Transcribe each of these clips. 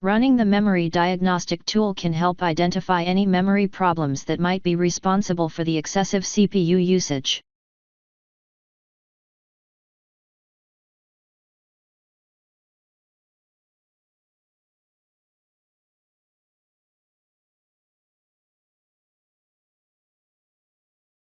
Running the memory diagnostic tool can help identify any memory problems that might be responsible for the excessive CPU usage.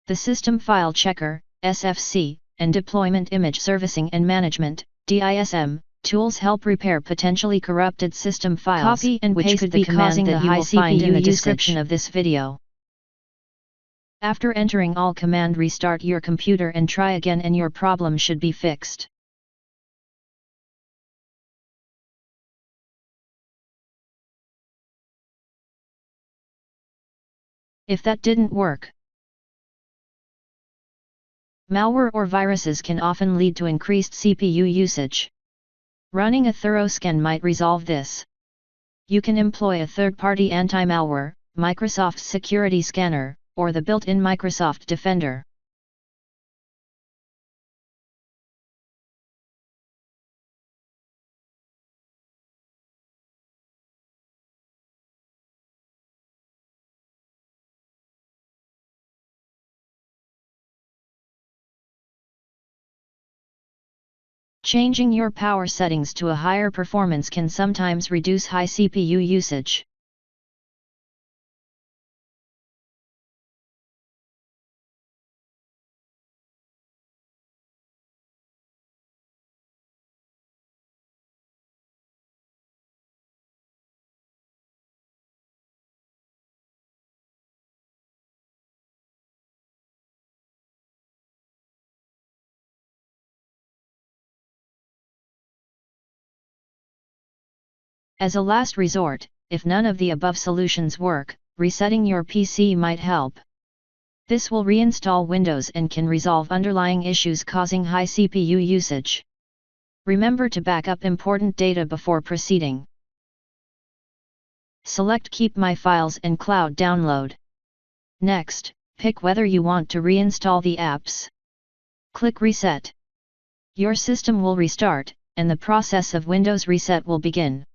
The System File Checker, SFC, and Deployment Image Servicing and Management, DISM, tools help repair potentially corrupted system files. Copy and paste the command that you will find in the description of this video. After entering all command, restart your computer and try again, and your problem should be fixed. If that didn't work, malware or viruses can often lead to increased CPU usage. Running a thorough scan might resolve this. You can employ a third-party anti-malware, Microsoft Security Scanner, or the built-in Microsoft Defender. Changing your power settings to a higher performance can sometimes reduce high CPU usage. As a last resort, if none of the above solutions work, resetting your PC might help. This will reinstall Windows and can resolve underlying issues causing high CPU usage. Remember to back up important data before proceeding. Select Keep My Files and Cloud Download. Next, pick whether you want to reinstall the apps. Click Reset. Your system will restart, and the process of Windows reset will begin.